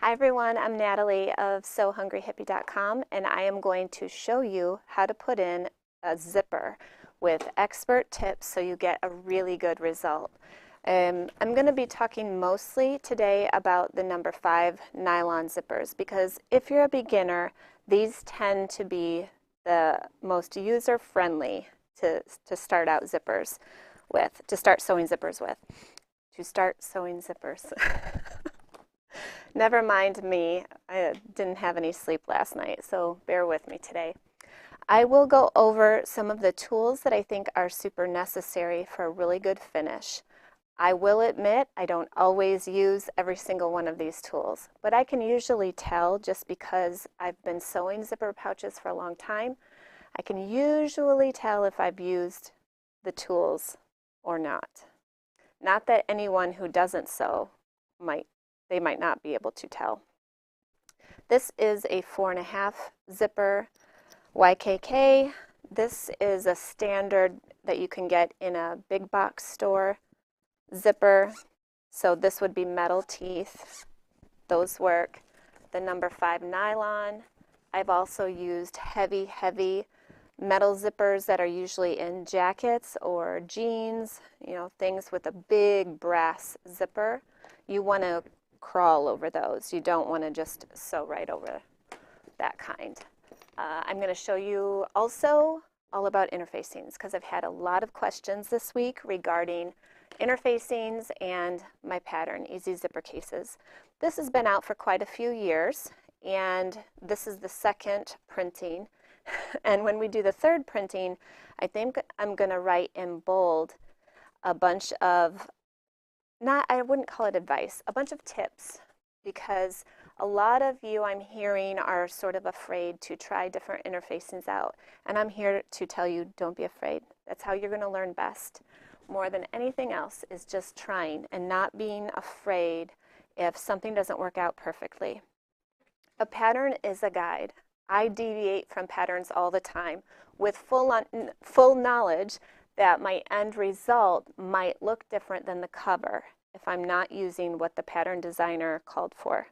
Hi everyone, I'm Natalie of SoHungryHippie.com, and I am going to show you how to put in a zipper with expert tips so you get a really good result. I'm going to be talking mostly today about the number 5 nylon zippers because if you're a beginner, these tend to be the most user-friendly to start out zippers with, to start sewing zippers with. To start sewing zippers. Never mind me, I didn't have any sleep last night, so bear with me today. I will go over some of the tools that I think are super necessary for a really good finish. I will admit I don't always use every single one of these tools, but I can usually tell just because I've been sewing zipper pouches for a long time. I can usually tell if I've used the tools or not. Not that anyone who doesn't sew might not be able to tell. This is a 4.5 zipper YKK. This is a standard that you can get in a big box store zipper. So this would be metal teeth. Those work. The number 5 nylon. I've also used heavy metal zippers that are usually in jackets or jeans, things with a big brass zipper. You want to crawl over those. You don't want to just sew right over that kind. I'm going to show you also all about interfacings because I've had a lot of questions this week regarding interfacings and my pattern, Easy Zipper Cases. This has been out for quite a few years, and this is the second printing. And when we do the third printing, I think I'm going to write in bold a bunch of I wouldn't call it advice, a bunch of tips, because a lot of you I'm hearing are sort of afraid to try different interfacings out. And I'm here to tell you, don't be afraid. That's how you're going to learn best. More than anything else is just trying and not being afraid if something doesn't work out perfectly. A pattern is a guide. I deviate from patterns all the time with full knowledge that my end result might look different than the cover if I'm not using what the pattern designer called for.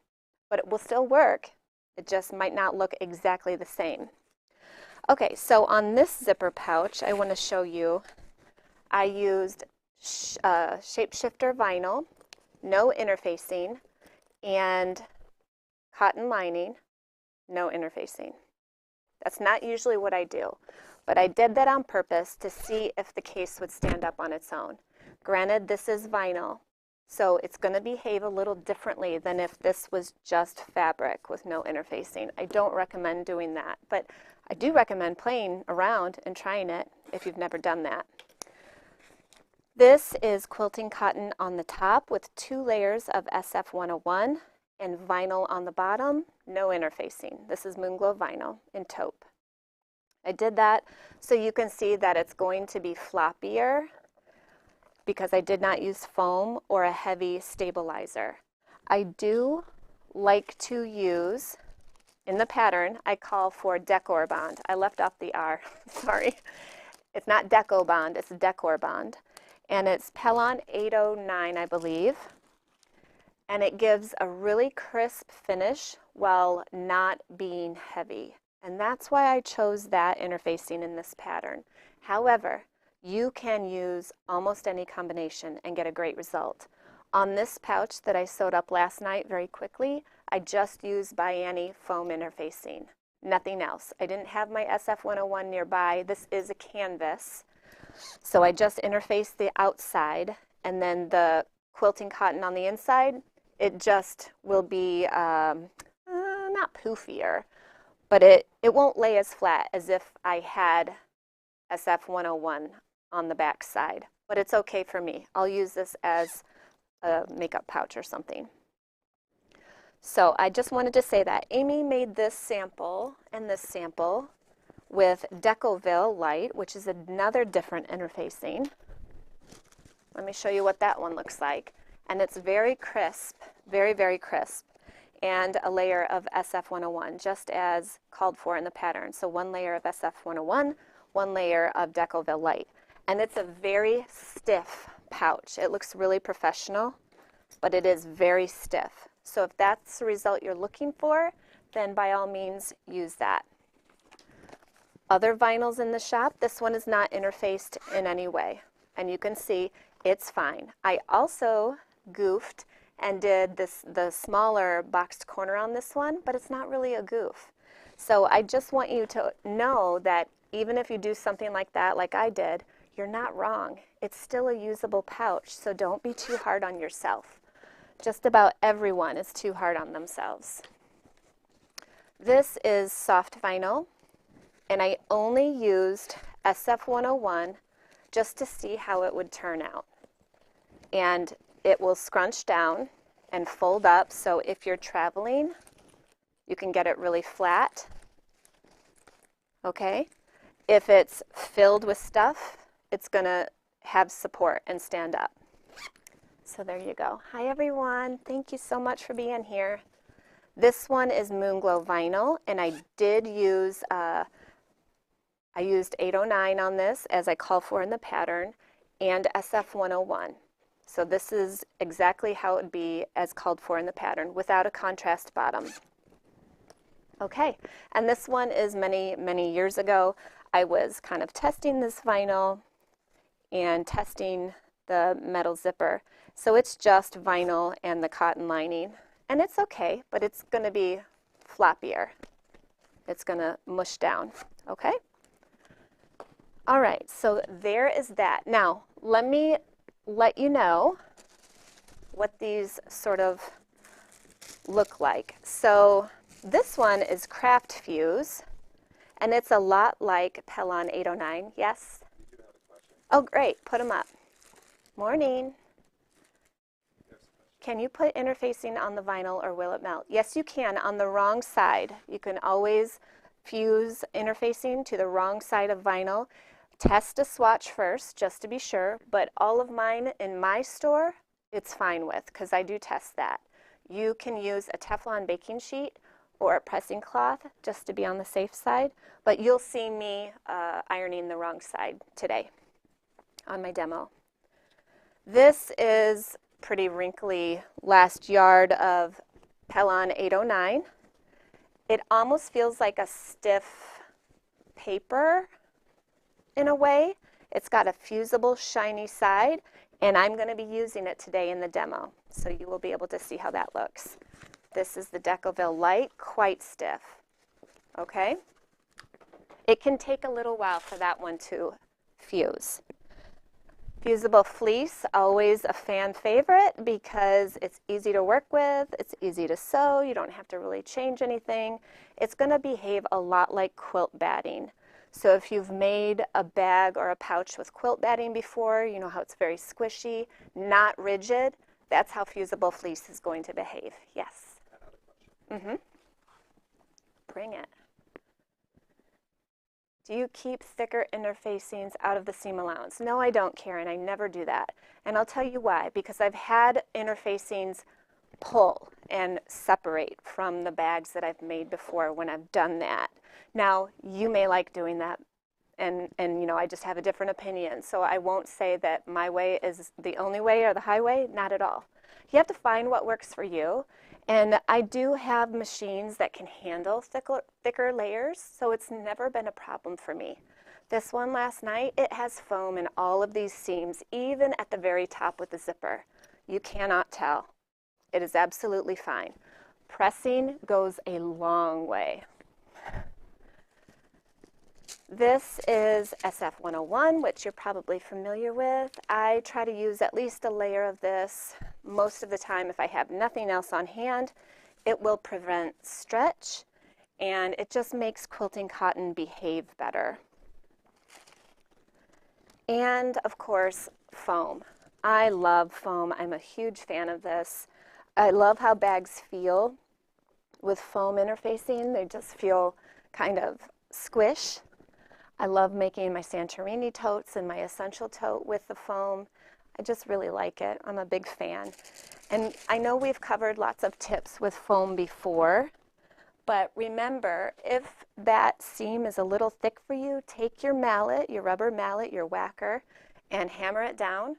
But it will still work. It just might not look exactly the same. Okay, so on this zipper pouch, I want to show you, I used shapeshifter vinyl, no interfacing, and cotton lining, no interfacing. That's not usually what I do. But I did that on purpose to see if the case would stand up on its own. Granted, this is vinyl, so it's going to behave a little differently than if this was just fabric with no interfacing. I don't recommend doing that, but I do recommend playing around and trying it if you've never done that. This is quilting cotton on the top with 2 layers of SF101 and vinyl on the bottom, no interfacing. This is Moonglow vinyl in taupe. I did that so you can see that it's going to be floppier because I did not use foam or a heavy stabilizer. I do like to use, in the pattern, I call for decor bond. I left off the R, sorry. It's not deco bond, it's decor bond. And it's Pellon 809, I believe. And it gives a really crisp finish while not being heavy. And that's why I chose that interfacing in this pattern. However, you can use almost any combination and get a great result. On this pouch that I sewed up last night very quickly, I just used Bianni foam interfacing. Nothing else. I didn't have my SF101 nearby. This is a canvas. So I just interfaced the outside, and then the quilting cotton on the inside, it just will be not poofier, but it won't lay as flat as if I had SF101 on the back side. But it's okay for me. I'll use this as a makeup pouch or something. So I just wanted to say that Amy made this sample and this sample with Decoville Light, which is another different interfacing. Let me show you what that one looks like. And it's very crisp, very crisp. And a layer of SF101, just as called for in the pattern. So 1 layer of SF101, 1 layer of Decoville Light. And it's a very stiff pouch. It looks really professional, but it is very stiff. So if that's the result you're looking for, then by all means use that. Other vinyls in the shop, this one is not interfaced in any way. And you can see it's fine. I also goofed and did the smaller boxed corner on this one, but it's not really a goof. So I just want you to know that even if you do something like that, like I did, you're not wrong. It's still a usable pouch, so don't be too hard on yourself. Just about everyone is too hard on themselves. This is soft vinyl, and I only used SF101 just to see how it would turn out. And it will scrunch down and fold up, so if you're traveling, you can get it really flat. Okay? If it's filled with stuff, it's going to have support and stand up. So there you go. Hi everyone. Thank you so much for being here. This one is Moonglow vinyl, and I did use, I used 809 on this as I call for in the pattern, and SF101. So this is exactly how it would be as called for in the pattern without a contrast bottom. Okay, and this one is many, many years ago. I was kind of testing this vinyl and testing the metal zipper. So it's just vinyl and the cotton lining. And it's okay, but it's going to be floppier. It's going to mush down, okay? All right, so there is that. Now, let me let you know what these sort of look like. So this one is Craft Fuse, and it's a lot like Pellon 809. Yes? We do have a question. Oh, great. Put them up. Morning. Can you put interfacing on the vinyl or will it melt? Yes, you can. On the wrong side. You can always fuse interfacing to the wrong side of vinyl. Test a swatch first, just to be sure, but all of mine in my store, it's fine with, because I do test that. You can use a Teflon baking sheet or a pressing cloth, just to be on the safe side, but you'll see me ironing the wrong side today on my demo. This is pretty wrinkly last yard of Pellon 809. It almost feels like a stiff paper in a way. It's got a fusible, shiny side, and I'm going to be using it today in the demo, so you will be able to see how that looks. This is the Decoville Light, quite stiff. Okay? It can take a little while for that one to fuse. Fusible fleece, always a fan favorite because it's easy to work with, it's easy to sew, you don't have to really change anything. It's going to behave a lot like quilt batting. So if you've made a bag or a pouch with quilt batting before, you know how it's very squishy, not rigid. That's how fusible fleece is going to behave. Yes? Mm-hmm. Bring it. Do you keep thicker interfacings out of the seam allowance? No, I don't, Karen. I never do that. And I'll tell you why. Because I've had interfacings pull and separate from the bags that I've made before when I've done that. Now, you may like doing that, and you know, I just have a different opinion. So I won't say that my way is the only way or the highway, not at all. You have to find what works for you. And I do have machines that can handle thicker layers, so it's never been a problem for me. This one last night, it has foam in all of these seams, even at the very top with the zipper. You cannot tell. It is absolutely fine. Pressing goes a long way. This is SF101, which you're probably familiar with. I try to use at least a layer of this most of the time if I have nothing else on hand. It will prevent stretch, and it just makes quilting cotton behave better. And of course, foam. I love foam. I'm a huge fan of this. I love how bags feel with foam interfacing. They just feel kind of squish. I love making my Santorini totes and my essential tote with the foam. I just really like it. I'm a big fan. And I know we've covered lots of tips with foam before, but remember, if that seam is a little thick for you, take your mallet, your rubber mallet, your whacker, and hammer it down.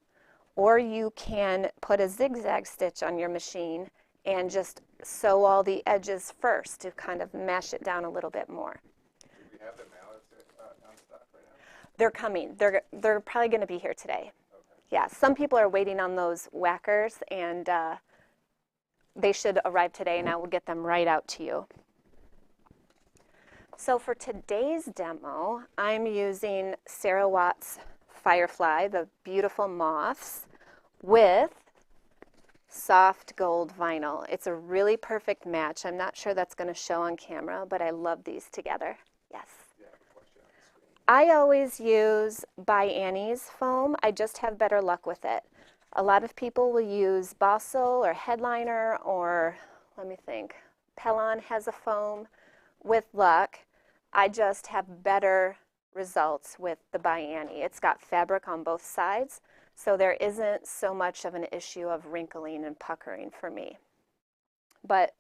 Or you can put a zigzag stitch on your machine and just sew all the edges first to kind of mash it down a little bit more. Do we have the mallets on stock right now? They're coming. They're probably going to be here today. Okay. Yeah, some people are waiting on those whackers, and they should arrive today, and I will get them right out to you. So for today's demo, I'm using Sarah Watt's Firefly, the beautiful moths, with soft gold vinyl. It's a really perfect match. I'm not sure that's going to show on camera, but I love these together. Yes. Yeah, I have a question on the screen. I always use By Annie's foam. I just have better luck with it. A lot of people will use Bossel or Headliner or, let me think, Pellon has a foam. With luck, I just have better results with the By Annie. It's got fabric on both sides, so there isn't so much of an issue of wrinkling and puckering for me. But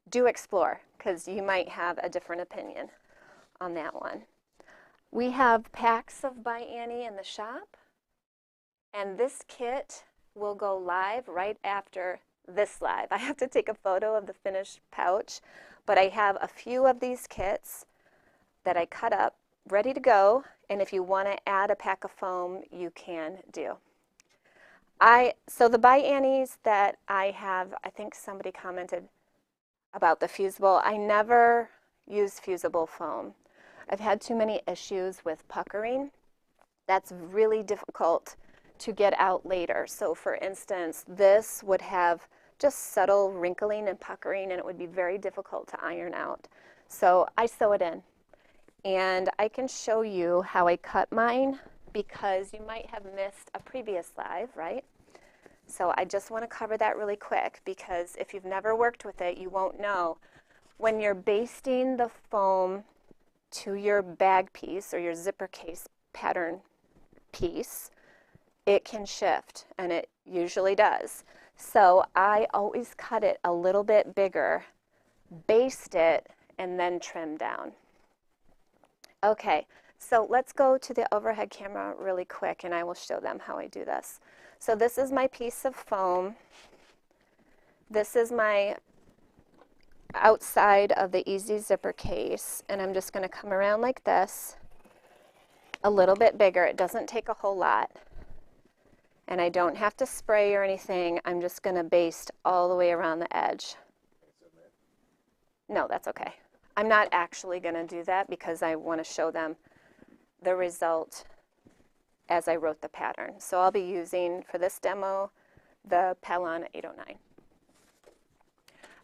do explore, because you might have a different opinion on that one. We have packs of By Annie in the shop, and this kit will go live right after this live. I have to take a photo of the finished pouch, but I have a few of these kits that I cut up, ready to go, and if you want to add a pack of foam, you can do. So the By Annie's that I have, I think somebody commented about the fusible. I never use fusible foam. I've had too many issues with puckering. That's really difficult to get out later. So for instance, this would have just subtle wrinkling and puckering, and it would be very difficult to iron out. So I sew it in. And I can show you how I cut mine, because you might have missed a previous live, right? So I just want to cover that really quick, because if you've never worked with it, you won't know. When you're basting the foam to your bag piece or your zipper case pattern piece, it can shift, and it usually does. So I always cut it a little bit bigger, baste it, and then trim down. Okay, so let's go to the overhead camera really quick, and I will show them how I do this. So this is my piece of foam. This is my outside of the easy zipper case, and I'm just going to come around like this, a little bit bigger. It doesn't take a whole lot, and I don't have to spray or anything. I'm just going to baste all the way around the edge. No, that's okay. I'm not actually going to do that because I want to show them the result as I wrote the pattern. So I'll be using, for this demo, the Pellon 809.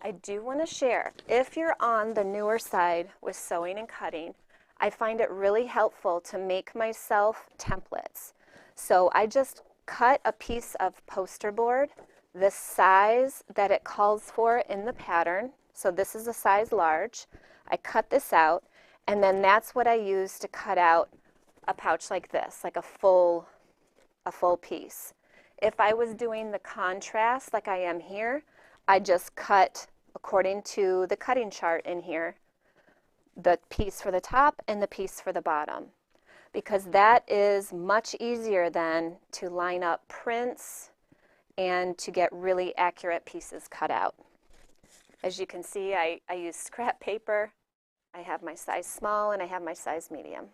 I do want to share, if you're on the newer side with sewing and cutting, I find it really helpful to make myself templates. So I just cut a piece of poster board, the size that it calls for in the pattern. So this is a size large. I cut this out, and then that's what I use to cut out a pouch like this, like a full piece. If I was doing the contrast like I am here, I just cut according to the cutting chart in here, the piece for the top and the piece for the bottom, because that is much easier than to line up prints and to get really accurate pieces cut out. As you can see, I use scrap paper. I have my size small and I have my size medium.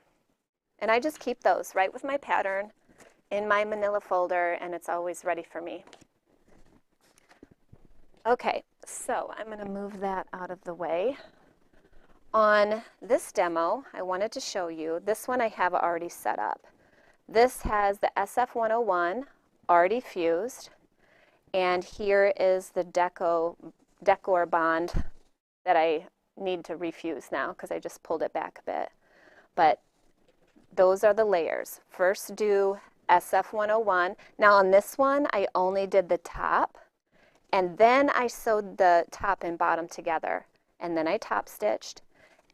And I just keep those right with my pattern in my manila folder, and it's always ready for me. Okay, so I'm going to move that out of the way. On this demo, I wanted to show you, this one I have already set up. This has the SF101 already fused, and here is the decor bond that I need to refuse now because I just pulled it back a bit. But those are the layers. First do SF101. Now on this one, I only did the top, and then I sewed the top and bottom together, and then I top stitched,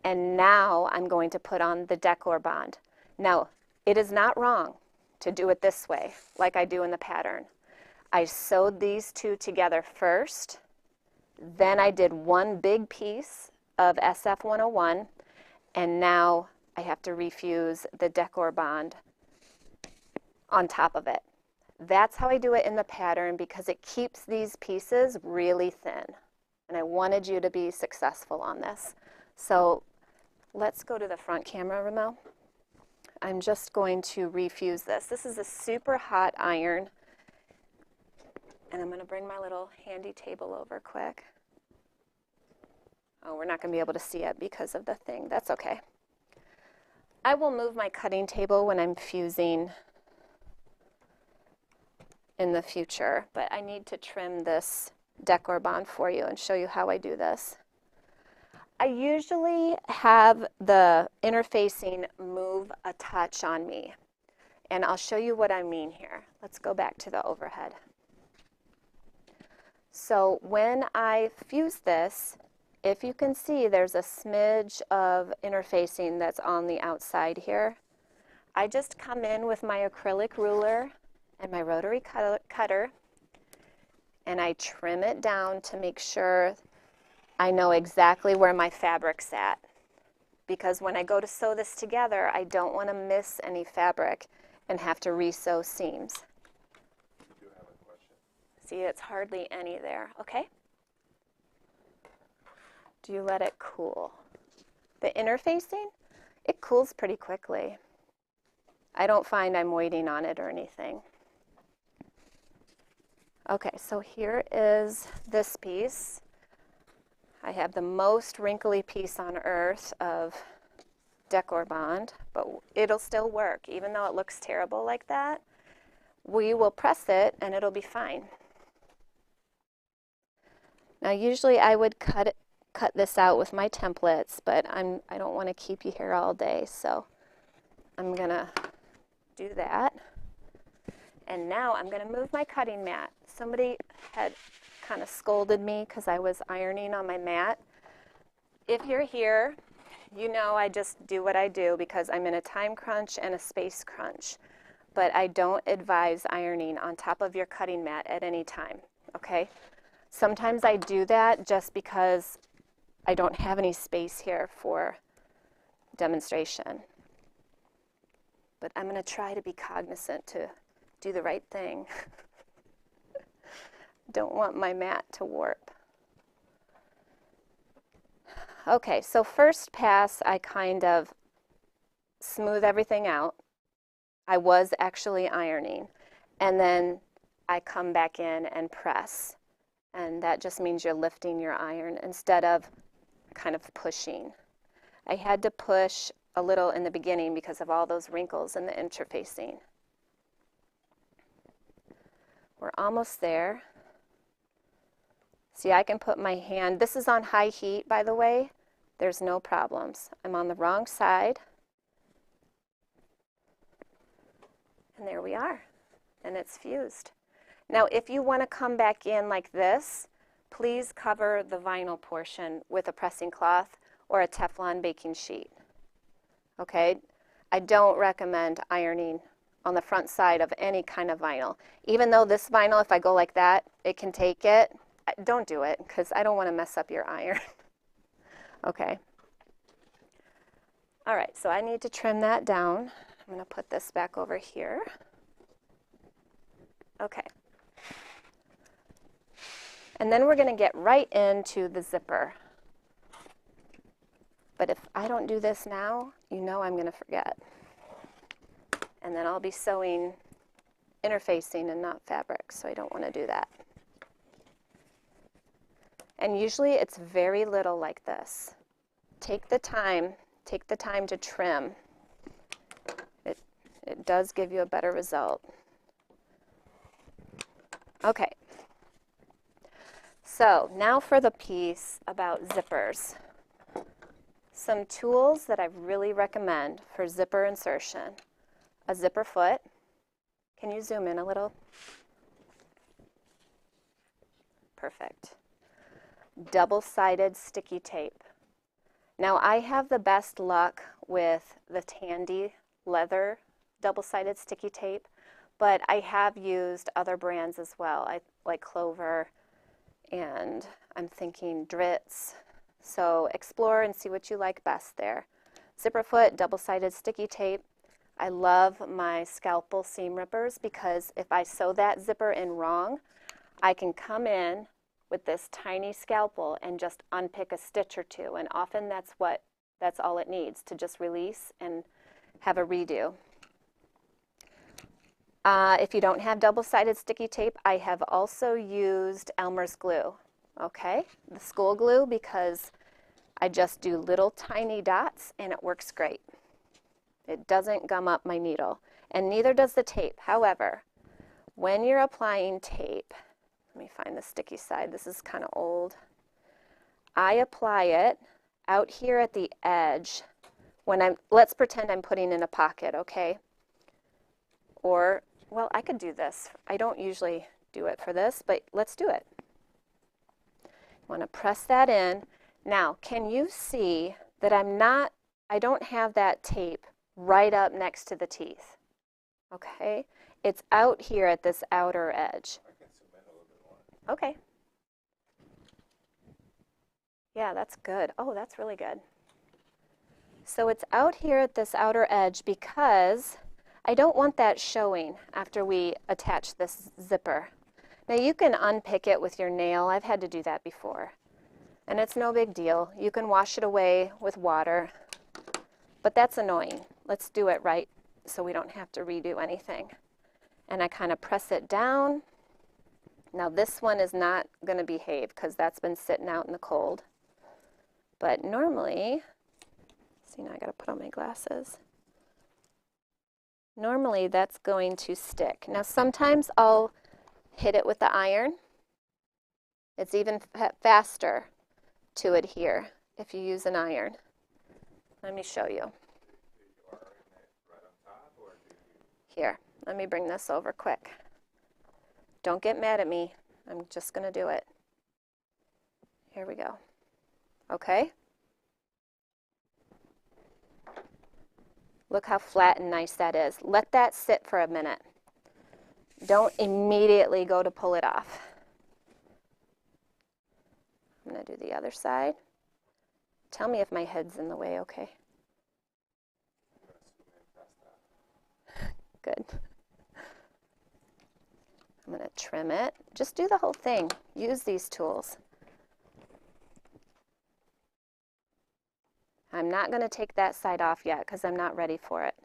and now I'm going to put on the decor bond. Now, it is not wrong to do it this way, like I do in the pattern. I sewed these two together first, then I did one big piece of SF101, and now I have to refuse the decor bond on top of it. That's how I do it in the pattern because it keeps these pieces really thin. and I wanted you to be successful on this. So let's go to the front camera, Ramel. I'm just going to refuse this. This is a super hot iron, and I'm going to bring my little handy table over quick. Oh, we're not going to be able to see it because of the thing. That's okay. I will move my cutting table when I'm fusing in the future, but I need to trim this decor bond for you and show you how I do this. I usually have the interfacing move a touch on me, and I'll show you what I mean here. Let's go back to the overhead. So when I fuse this, if you can see, there's a smidge of interfacing that's on the outside here. I just come in with my acrylic ruler and my rotary cutter, and I trim it down to make sure I know exactly where my fabric's at. Because when I go to sew this together, I don't want to miss any fabric and have to re-sew seams. I do have a question. See, it's hardly any there. Okay? Do you let it cool? The interfacing, it cools pretty quickly. I don't find I'm waiting on it or anything. Okay, so here is this piece. I have the most wrinkly piece on earth of decor bond, but it'll still work. Even though it looks terrible like that, we will press it and it'll be fine. Now usually I would cut this out with my templates, but I don't want to keep you here all day, so I'm gonna do that. And now I'm gonna move my cutting mat. Somebody had kind of scolded me because I was ironing on my mat. If you're here, you know I just do what I do because I'm in a time crunch and a space crunch. But I don't advise ironing on top of your cutting mat at any time, okay? Sometimes I do that just because I don't have any space here for demonstration. But I'm going to try to be cognizant to do the right thing. Don't want my mat to warp. Okay, so first pass, I kind of smooth everything out. I was actually ironing. And then I come back in and press. And that just means you're lifting your iron instead of kind of pushing. I had to push a little in the beginning because of all those wrinkles in the interfacing. We're almost there. See, I can put my hand, this is on high heat, by the way. There's no problems. I'm on the wrong side. And there we are. And it's fused. Now, if you want to come back in like this, please cover the vinyl portion with a pressing cloth or a Teflon baking sheet. Okay? I don't recommend ironing on the front side of any kind of vinyl. Even though this vinyl, if I go like that, it can take it. Don't do it because I don't want to mess up your iron. Okay. All right, so I need to trim that down. I'm going to put this back over here. Okay. And then we're going to get right into the zipper. But if I don't do this now, you know I'm going to forget. And then I'll be sewing interfacing and not fabric, so I don't want to do that. And usually it's very little like this. Take the time to trim. It does give you a better result. Okay. So now for the piece about zippers. Some tools that I really recommend for zipper insertion. A zipper foot. Can you zoom in a little? Perfect. Double-sided sticky tape. Now I have the best luck with the Tandy leather double-sided sticky tape, but I have used other brands as well, like Clover, and I'm thinking Dritz. So explore and see what you like best there. Zipper foot, double-sided sticky tape. I love my scalpel seam rippers because if I sew that zipper in wrong, I can come in with this tiny scalpel and just unpick a stitch or two. And often that's all it needs to just release and have a redo. If you don't have double-sided sticky tape, I have also used Elmer's glue, okay? The school glue, because I just do little tiny dots and it works great. It doesn't gum up my needle, and neither does the tape. However, when you're applying tape, let me find the sticky side. This is kind of old. I apply it out here at the edge when let's pretend I'm putting in a pocket, okay? Or, well, I could do this. I don't usually do it for this, but let's do it. You want to press that in. Now, can you see that I don't have that tape right up next to the teeth, okay? It's out here at this outer edge. I can zoom in a little bit more. Okay. Yeah, that's good. Oh, that's really good. So it's out here at this outer edge because I don't want that showing after we attach this zipper. Now you can unpick it with your nail. I've had to do that before. And it's no big deal. You can wash it away with water. But that's annoying. Let's do it right so we don't have to redo anything. And I kind of press it down. Now this one is not going to behave because that's been sitting out in the cold. But normally, see, now I got to put on my glasses. Normally that's going to stick. Now sometimes I'll hit it with the iron. It's even faster to adhere if you use an iron. Let me show you. Here, let me bring this over quick. Don't get mad at me. I'm just going to do it. Here we go. Okay? Look how flat and nice that is. Let that sit for a minute. Don't immediately go to pull it off. I'm going to do the other side. Tell me if my head's in the way, okay? Good. I'm going to trim it. Just do the whole thing. Use these tools. I'm not going to take that side off yet because I'm not ready for it.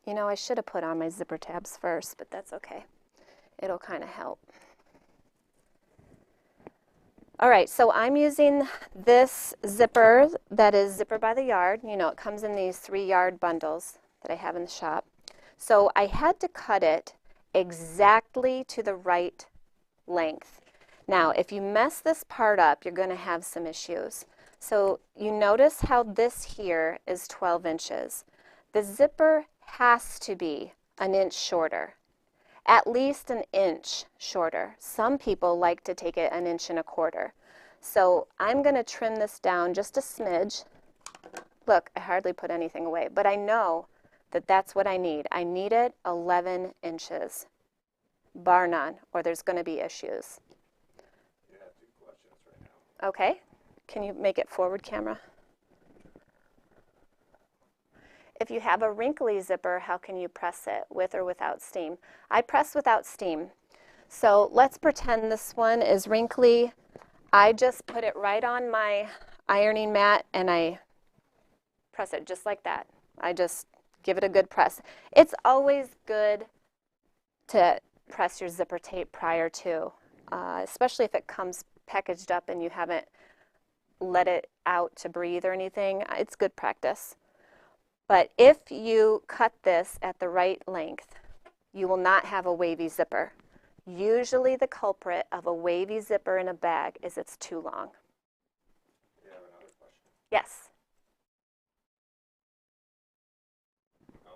You know, I should have put on my zipper tabs first, but that's okay. It'll kind of help. All right, so I'm using this zipper that is Zipper by the Yard. You know, it comes in these 3-yard bundles that I have in the shop. So I had to cut it exactly to the right length. Now, if you mess this part up, you're going to have some issues. So you notice how this here is 12 inches. The zipper has to be an inch shorter, at least an inch shorter. Some people like to take it 1 1/4 inches. So I'm going to trim this down just a smidge. Look, I hardly put anything away, but I know that that's what I need. I need it 11 inches, bar none, or there's going to be issues. You have 2 questions right now. Okay, can you make it forward, camera? If you have a wrinkly zipper, how can you press it, with or without steam? I press without steam. So let's pretend this one is wrinkly. I just put it right on my ironing mat and I press it just like that. I just give it a good press. It's always good to press your zipper tape prior to, especially if it comes packaged up and you haven't let it out to breathe or anything. It's good practice. But if you cut this at the right length, you will not have a wavy zipper. Usually the culprit of a wavy zipper in a bag is it's too long. You have another question? Yes. No.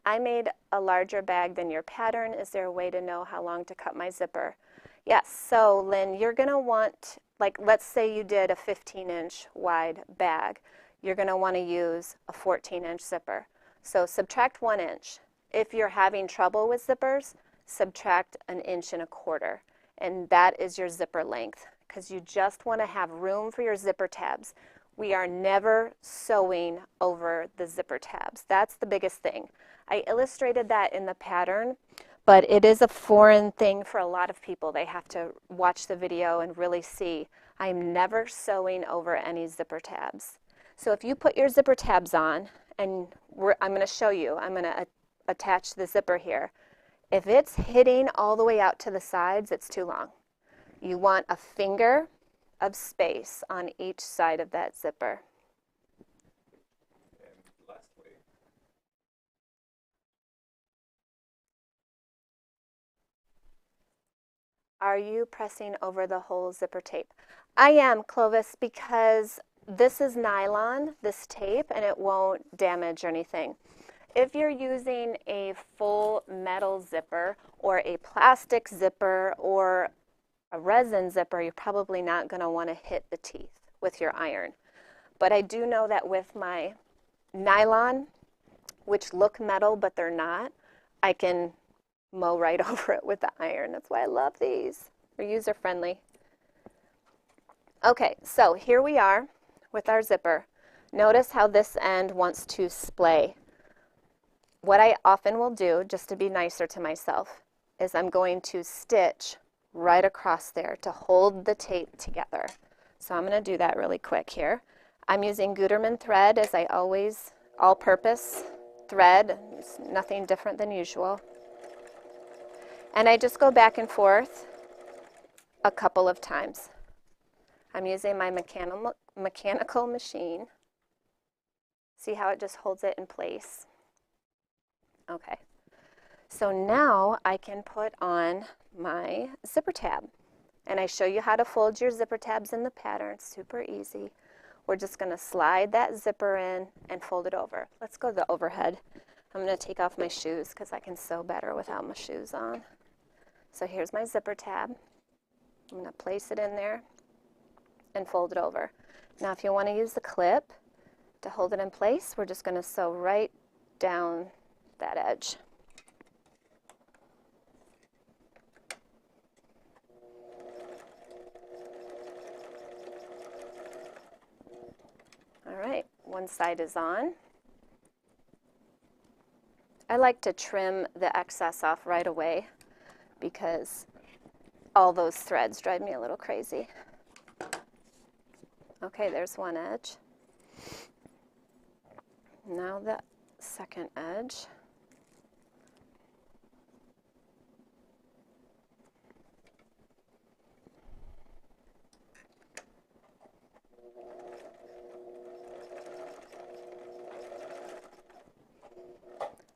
I made a larger bag than your pattern. Is there a way to know how long to cut my zipper? Yes. So Lynn, you're going to want, like, let's say you did a 15-inch wide bag. You're going to want to use a 14-inch zipper. So subtract 1 inch. If you're having trouble with zippers, subtract 1 1/4 inches. And that is your zipper length, because you just want to have room for your zipper tabs. we are never sewing over the zipper tabs. That's the biggest thing. I illustrated that in the pattern, but it is a foreign thing for a lot of people. They have to watch the video and really see. I'm never sewing over any zipper tabs. So if you put your zipper tabs on, and I'm going to show you, I'm going to attach the zipper here. If it's hitting all the way out to the sides, it's too long. You want a finger of space on each side of that zipper. And lastly, are you pressing over the whole zipper tape? I am, Clovis, because this is nylon, this tape, and it won't damage or anything. If you're using a full metal zipper or a plastic zipper or a resin zipper, you're probably not going to want to hit the teeth with your iron. But I do know that with my nylon, which look metal but they're not, I can mow right over it with the iron. That's why I love these. They're user friendly. Okay, so here we are with our zipper. Notice how this end wants to splay. What I often will do, just to be nicer to myself, is I'm going to stitch right across there to hold the tape together. So I'm going to do that really quick here. I'm using Gutermann thread, as I always, all-purpose thread. It's nothing different than usual. And I just go back and forth a couple of times. I'm using my mechanical machine. See how it just holds it in place? Okay. So now I can put on my zipper tab. And I show you how to fold your zipper tabs in the pattern. It's super easy. We're just going to slide that zipper in and fold it over. Let's go to the overhead. I'm going to take off my shoes because I can sew better without my shoes on. So here's my zipper tab. I'm going to place it in there and fold it over. Now if you want to use the clip to hold it in place, we're just going to sew right down that edge. All right, one side is on. I like to trim the excess off right away because all those threads drive me a little crazy. Okay, there's one edge. Now the second edge.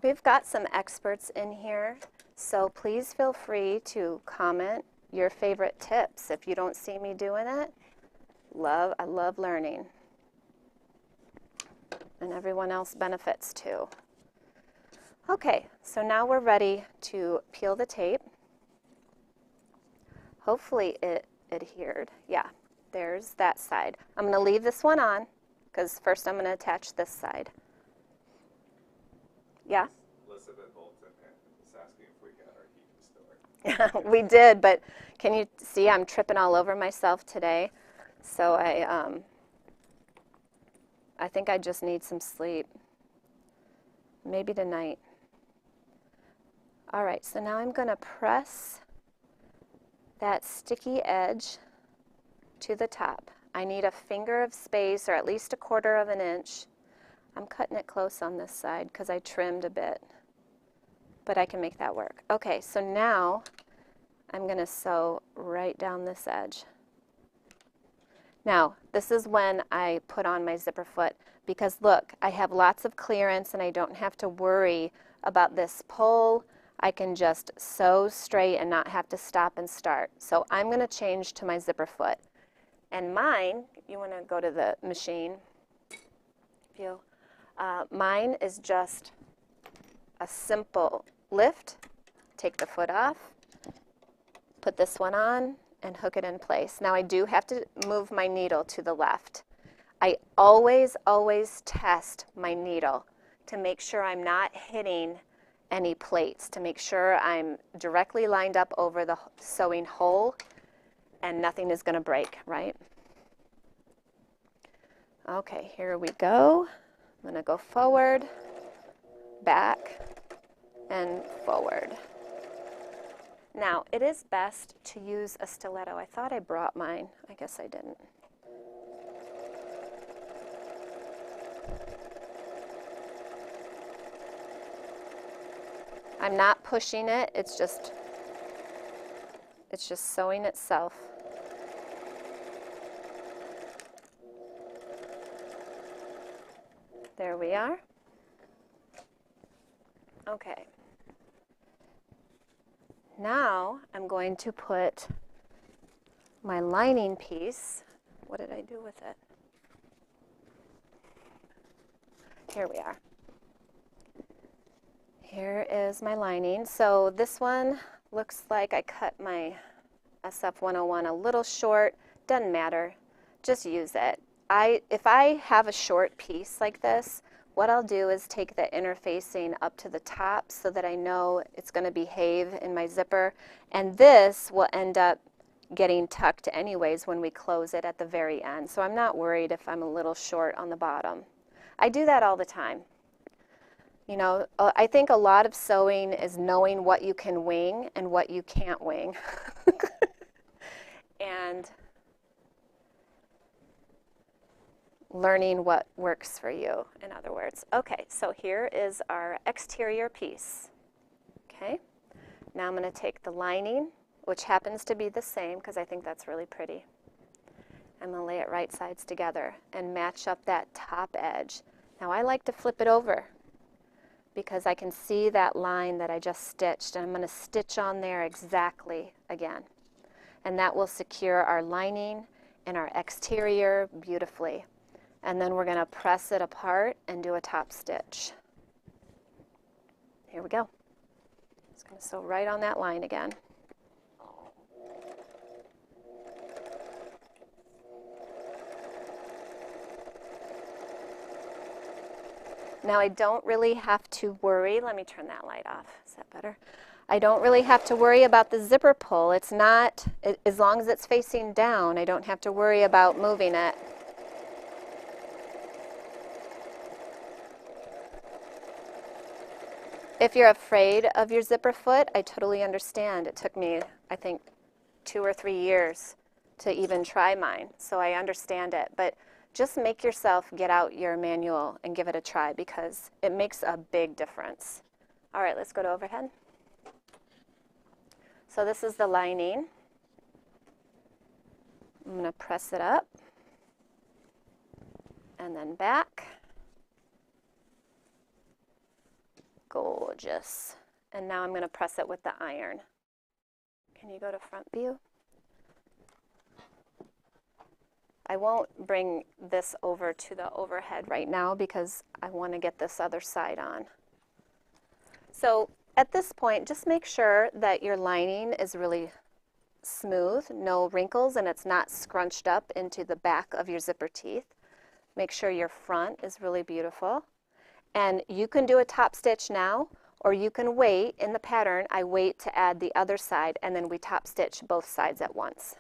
We've got some experts in here, so please feel free to comment your favorite tips. If you don't see me doing it, I love learning. And everyone else benefits too. Okay, so now we're ready to peel the tape. Hopefully it adhered. Yeah, there's that side. I'm going to leave this one on because first I'm going to attach this side. Yeah? Elizabeth Bolton is asking if we got our heat restored. We did, but can you see I'm tripping all over myself today? So I think I just need some sleep. Maybe tonight. All right, so now I'm going to press that sticky edge to the top. I need a finger of space or at least 1/4 of an inch. I'm cutting it close on this side because I trimmed a bit, but I can make that work. Okay, so now I'm going to sew right down this edge. Now, this is when I put on my zipper foot because look, I have lots of clearance and I don't have to worry about this pull. I can just sew straight and not have to stop and start. So I'm going to change to my zipper foot. And mine, you want to go to the machine view. Mine is just a simple lift, take the foot off, put this one on, and hook it in place. Now I do have to move my needle to the left. I always test my needle to make sure I'm not hitting any plates, to make sure I'm directly lined up over the sewing hole and nothing is going to break, right? Okay, here we go. I'm going to go forward, back, and forward. Now, it is best to use a stiletto. I thought I brought mine. I guess I didn't. I'm not pushing it. It's just sewing itself. There we are. Okay. Now I'm going to put my lining piece. What did I do with it? Here we are. Here is my lining. So this one looks like I cut my SF-101 a little short. Doesn't matter. Just use it. If I have a short piece like this, what I'll do is take the interfacing up to the top so that I know it's going to behave in my zipper. And this will end up getting tucked anyways when we close it at the very end. So I'm not worried if I'm a little short on the bottom. I do that all the time. You know, I think a lot of sewing is knowing what you can wing and what you can't wing. And learning what works for you, in other words. Okay, so here is our exterior piece. Okay, now I'm going to take the lining, which happens to be the same because I think that's really pretty. I'm going to lay it right sides together and match up that top edge. Now I like to flip it over because I can see that line that I just stitched, and I'm going to stitch on there exactly again. And that will secure our lining and our exterior beautifully. And then we're going to press it apart and do a top stitch. Here we go. Just going to sew right on that line again. Now I don't really have to worry. Let me turn that light off. Is that better? I don't really have to worry about the zipper pull. It's not, as long as it's facing down, I don't have to worry about moving it. If you're afraid of your zipper foot, I totally understand. It took me, I think, 2 or 3 years to even try mine, so I understand it. But just make yourself get out your manual and give it a try because it makes a big difference. All right, let's go to overhead. So this is the lining. I'm going to press it up and then back. Gorgeous. And now I'm going to press it with the iron. Can you go to front view? I won't bring this over to the overhead right now because I want to get this other side on. So at this point, just make sure that your lining is really smooth, no wrinkles, and it's not scrunched up into the back of your zipper teeth. Make sure your front is really beautiful. And you can do a top stitch now, or you can wait. In the pattern, I wait to add the other side, and then we top stitch both sides at once.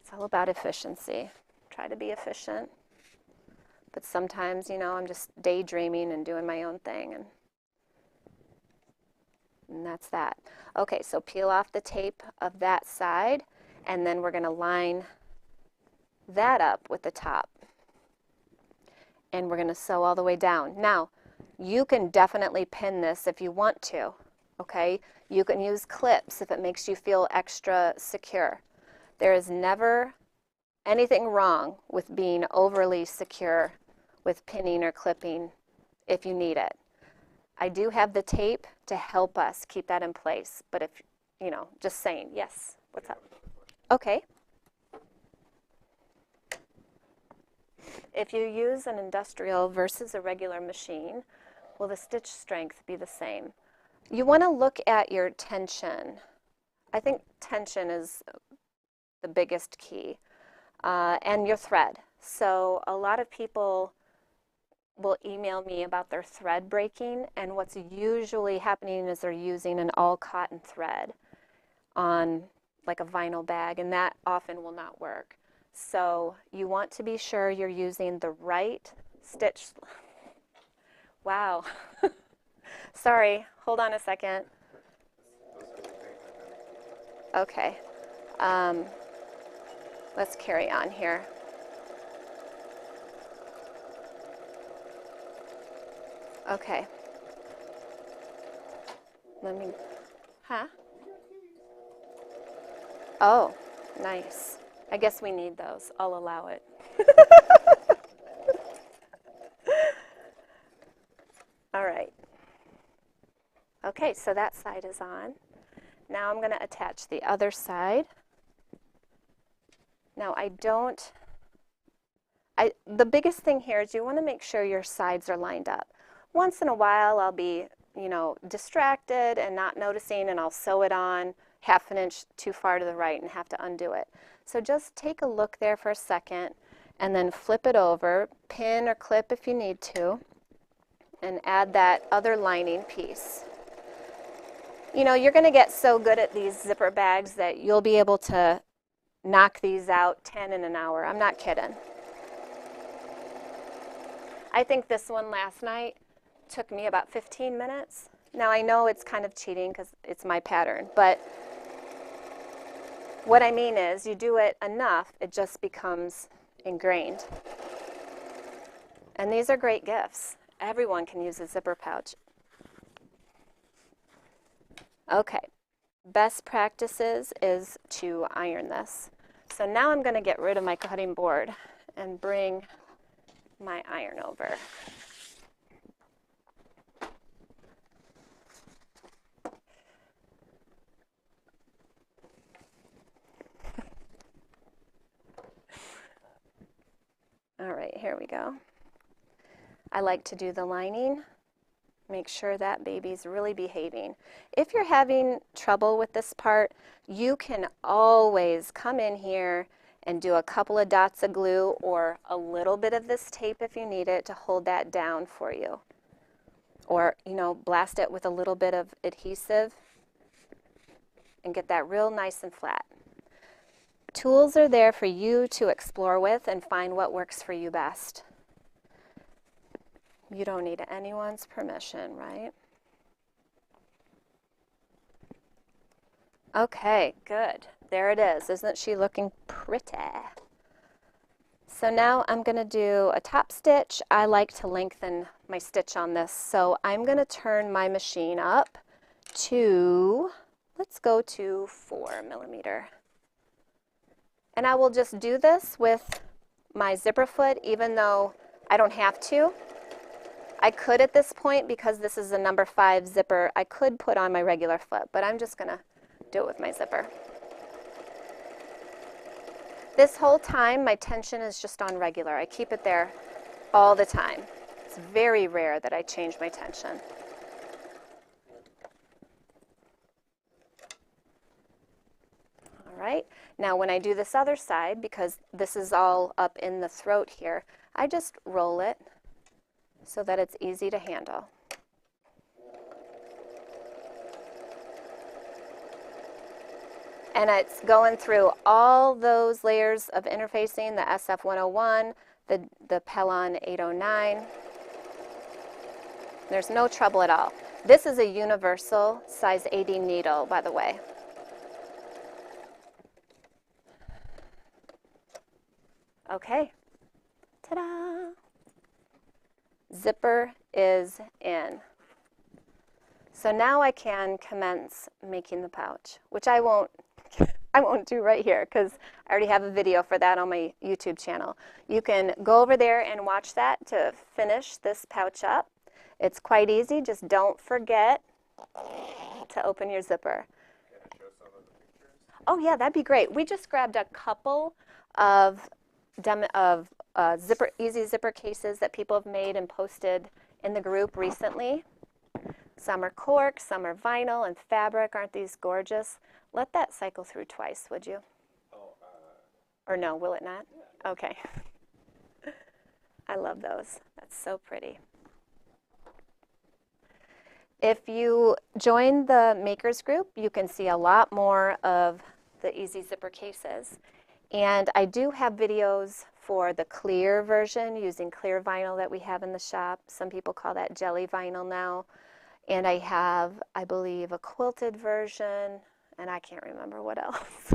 It's all about efficiency. Try to be efficient. But sometimes, you know, I'm just daydreaming and doing my own thing, and that's that. Okay, so peel off the tape of that side, and then we're going to line that up with the top. And we're going to sew all the way down. Now, you can definitely pin this if you want to, okay? You can use clips if it makes you feel extra secure. There is never anything wrong with being overly secure with pinning or clipping if you need it. I do have the tape to help us keep that in place, but if, you know, just saying, yes, what's up? Okay. If you use an industrial versus a regular machine, will the stitch strength be the same? You want to look at your tension. I think tension is the biggest key, and your thread. So a lot of people will email me about their thread breaking, and what's usually happening is they're using an all cotton thread on like a vinyl bag, and that often will not work. So you want to be sure you're using the right stitch. Wow. Sorry, hold on a second. Okay. Let's carry on here. Okay. Let me, huh? Oh, nice. I guess we need those. I'll allow it. All right. Okay, so that side is on. Now I'm going to attach the other side. Now the biggest thing here is you want to make sure your sides are lined up. Once in a while I'll be, distracted and not noticing, and I'll sew it on half an inch too far to the right and have to undo it. So just take a look there for a second and then flip it over, pin or clip if you need to, and add that other lining piece. You're going to get so good at these zipper bags that you'll be able to knock these out 10 in an hour. I'm not kidding. I think this one last night took me about 15 minutes. Now I know it's kind of cheating because it's my pattern, but what I mean is you do it enough, it just becomes ingrained. And these are great gifts. Everyone can use a zipper pouch. Okay, best practices is to iron this. So now I'm going to get rid of my cutting board and bring my iron over. All right, here we go. I like to do the lining. Make sure that baby's really behaving. If you're having trouble with this part, you can always come in here and do a couple of dots of glue or a little bit of this tape if you need it to hold that down for you. Or, blast it with a little bit of adhesive and get that real nice and flat. Tools are there for you to explore with and find what works for you best. You don't need anyone's permission, right? Okay, good. There it is. Isn't she looking pretty? So now I'm going to do a top stitch. I like to lengthen my stitch on this, so I'm going to turn my machine up to, let's go to 4 millimeter. And I will just do this with my zipper foot, even though I don't have to. I could at this point, because this is a number 5 zipper, I could put on my regular foot, but I'm just going to do it with my zipper. This whole time, my tension is just on regular. I keep it there all the time. It's very rare that I change my tension. All right, now when I do this other side, because this is all up in the throat here, I just roll it so that it's easy to handle. And it's going through all those layers of interfacing, the SF101, the Pellon 809. There's no trouble at all. This is a universal size 80 needle, by the way. Okay, ta-da! Zipper is in. So now I can commence making the pouch, which I won't do right here because I already have a video for that on my YouTube channel. You can go over there and watch that to finish this pouch up. It's quite easy, just don't forget to open your zipper. Can I show some of the pictures? Oh yeah, that'd be great. We just grabbed a couple of easy zipper cases that people have made and posted in the group recently. Some are cork, some are vinyl and fabric. Aren't these gorgeous? Let that cycle through twice, would you? Oh, Or no, will it not? Okay. I love those. That's so pretty. If you join the makers group, you can see a lot more of the easy zipper cases. And I do have videos for the clear version using clear vinyl that we have in the shop. Some people call that jelly vinyl now. And I have, I believe, a quilted version, and I can't remember what else.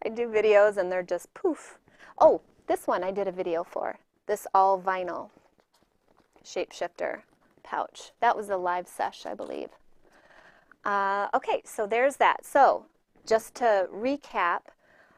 I do videos and they're just poof. Oh, this one I did a video for. This all vinyl shapeshifter pouch. That was a live sesh, I believe. Okay, so there's that. So just to recap,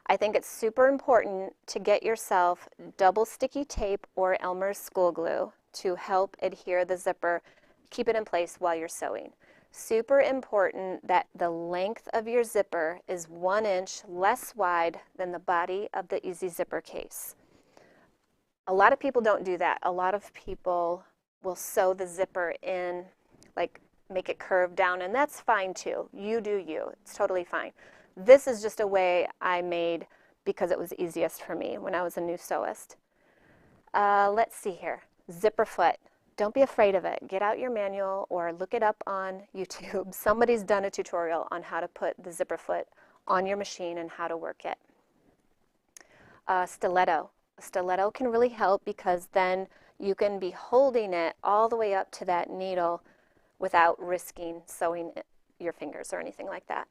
I think it's super important to get yourself double sticky tape or Elmer's school glue to help adhere the zipper, keep it in place while you're sewing. Super important that the length of your zipper is 1 inch less wide than the body of the Easy Zipper case. A lot of people don't do that. A lot of people will sew the zipper in, like make it curve down, and that's fine too. You do you. It's totally fine. This is just a way I made because it was easiest for me when I was a new sewist. Let's see here. Zipper foot. Don't be afraid of it. Get out your manual or look it up on YouTube. Somebody's done a tutorial on how to put the zipper foot on your machine and how to work it. Stiletto. A stiletto can really help because then you can be holding it all the way up to that needle without risking sewing your fingers or anything like that.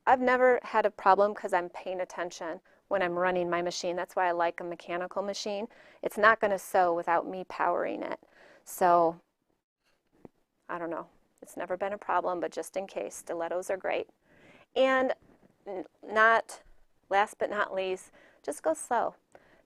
I've never had a problem because I'm paying attention when I'm running my machine. That's why I like a mechanical machine. It's not going to sew without me powering it. So, I don't know. It's never been a problem, but just in case, stilettos are great. And last but not least, just go slow.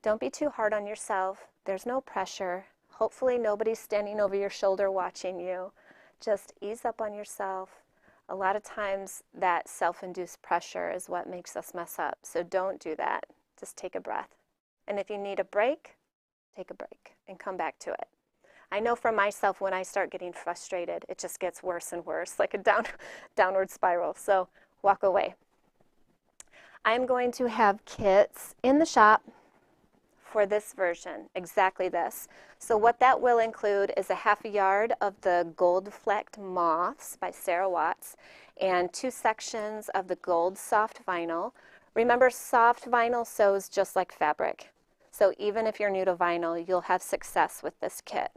Don't be too hard on yourself. There's no pressure. Hopefully nobody's standing over your shoulder watching you. Just ease up on yourself. A lot of times that self-induced pressure is what makes us mess up. So don't do that. Just take a breath. And if you need a break, take a break and come back to it. I know for myself, when I start getting frustrated, it just gets worse and worse, like a downward spiral. So walk away. I'm going to have kits in the shop for this version, exactly this. So what that will include is a ½ yard of the Gold Flecked Moths by Sarah Watts and 2 sections of the Gold Soft Vinyl. Remember, soft vinyl sews just like fabric. So even if you're new to vinyl, you'll have success with this kit.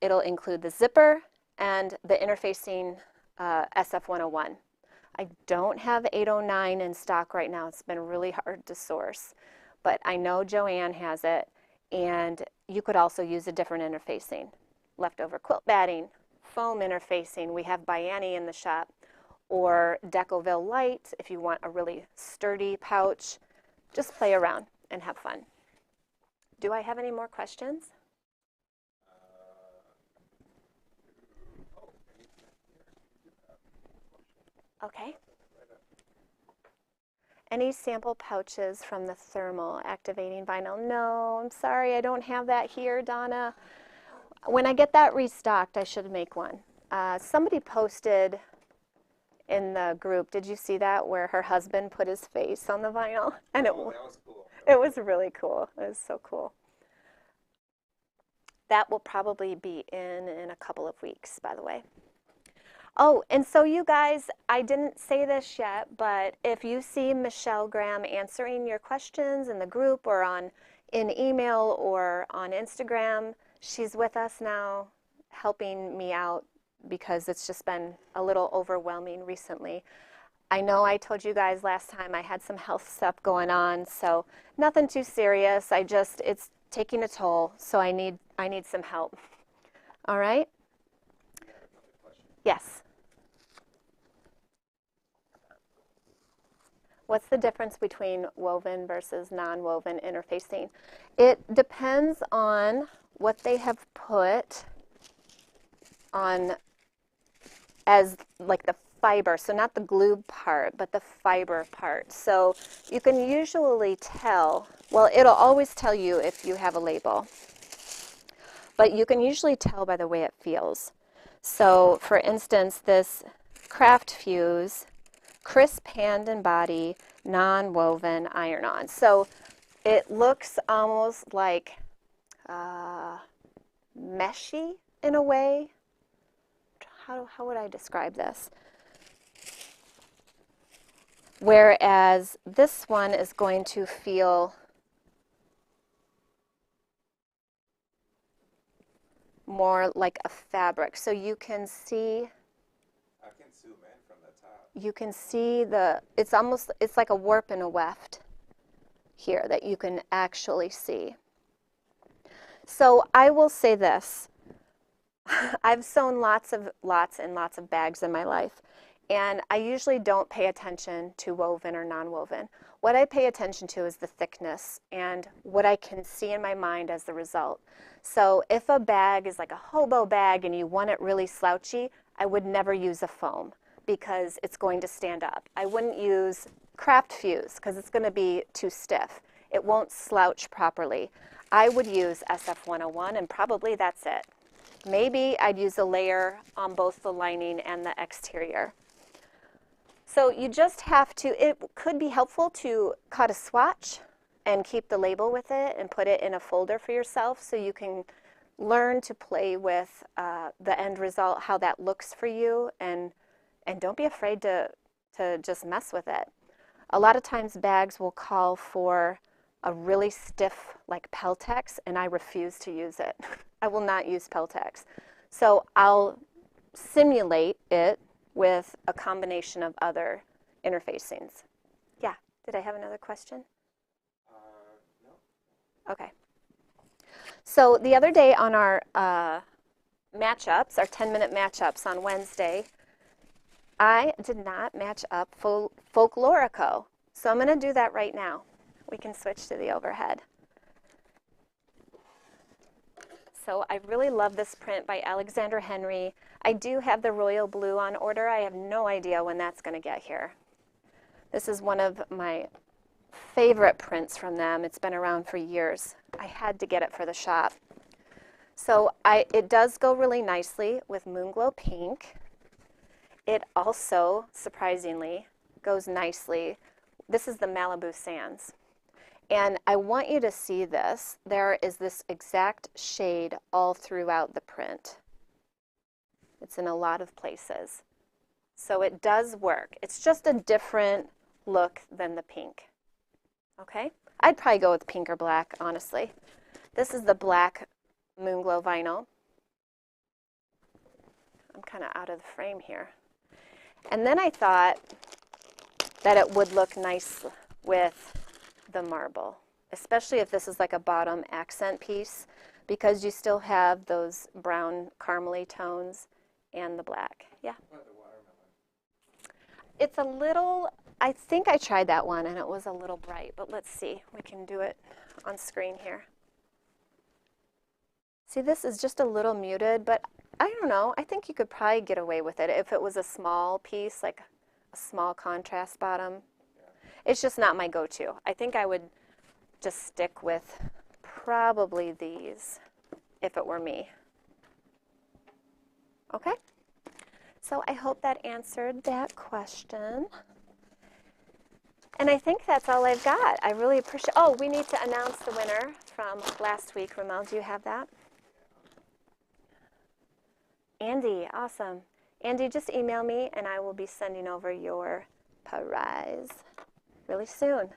It'll include the zipper and the interfacing SF101. I don't have 809 in stock right now. It's been really hard to source. But I know Joanne has it, and you could also use a different interfacing. Leftover quilt batting, foam interfacing. We have Biani in the shop, or Decoville Light if you want a really sturdy pouch. Just play around and have fun. Do I have any more questions? Okay. Any sample pouches from the thermal activating vinyl? No, I'm sorry, I don't have that here, Donna. When I get that restocked, I should make one. Somebody posted in the group, did you see that, where her husband put his face on the vinyl? And that was cool. It was really cool. It was so cool. That will probably be in a couple of weeks, by the way. Oh, and so you guys, I didn't say this yet, but if you see Michelle Graham answering your questions in the group or in email or on Instagram, she's with us now helping me out because it's just been a little overwhelming recently. I know I told you guys last time I had some health stuff going on, so nothing too serious. It's taking a toll, so I need some help. All right? Yes. What's the difference between woven versus non-woven interfacing? It depends on what they have put on as like the fiber, so not the glue part, but the fiber part. So you can usually tell, well, it'll always tell you if you have a label, but you can usually tell by the way it feels. So for instance, this Craft Fuse, crisp hand and body, non-woven iron-on. So it looks almost like meshy in a way. How would I describe this? Whereas this one is going to feel more like a fabric. So you can see, I can zoom in from the top. you can see it's like a warp and a weft here that you can actually see. So I will say this. I've sewn lots and lots of bags in my life, and I usually don't pay attention to woven or non-woven. What I pay attention to is the thickness and what I can see in my mind as the result. So if a bag is like a hobo bag and you want it really slouchy, I would never use a foam because it's going to stand up. I wouldn't use craft fuse because it's going to be too stiff. It won't slouch properly. I would use SF101 and probably that's it. Maybe I'd use a layer on both the lining and the exterior. So you just have to, it could be helpful to cut a swatch and keep the label with it and put it in a folder for yourself so you can learn to play with the end result, how that looks for you, and don't be afraid to just mess with it. A lot of times bags will call for a really stiff like Peltex, and I refuse to use it. I will not use Peltex. So I'll simulate it with a combination of other interfacings. Yeah, did I have another question? No. Okay. So the other day on our matchups, our 10-minute matchups on Wednesday, I did not match up Folklorico. So I'm going to do that right now. We can switch to the overhead. So I really love this print by Alexander Henry. I do have the royal blue on order. I have no idea when that's going to get here. This is one of my favorite prints from them. It's been around for years. I had to get it for the shop. So it does go really nicely with Moonglow Pink. It also, surprisingly, goes nicely. This is the Malibu Sands. And I want you to see this. There is this exact shade all throughout the print. It's in a lot of places. So it does work. It's just a different look than the pink. Okay? I'd probably go with pink or black, honestly. This is the black Moonglow vinyl. I'm kind of out of the frame here. And then I thought that it would look nice with the marble, especially if this is like a bottom accent piece, because you still have those brown caramely tones and the black. Yeah? What about the watermelon? It's a little, I think I tried that one and it was a little bright, but let's see. We can do it on screen here. See, this is just a little muted, but I don't know. I think you could probably get away with it if it was a small piece, like a small contrast bottom. It's just not my go-to. I think I would just stick with probably these if it were me. Okay? So I hope that answered that question. And I think that's all I've got. I really appreciate, oh, we need to announce the winner from last week. Ramel, do you have that? Andy, awesome. Andy, just email me and I will be sending over your prize really soon.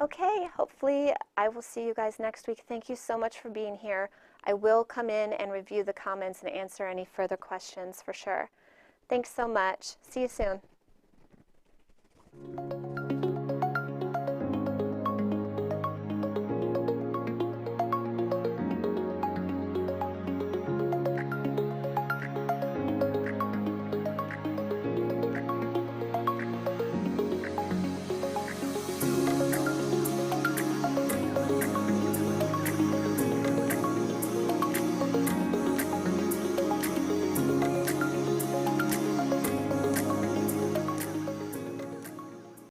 Okay, hopefully I will see you guys next week. Thank you so much for being here. I will come in and review the comments and answer any further questions for sure. Thanks so much. See you soon.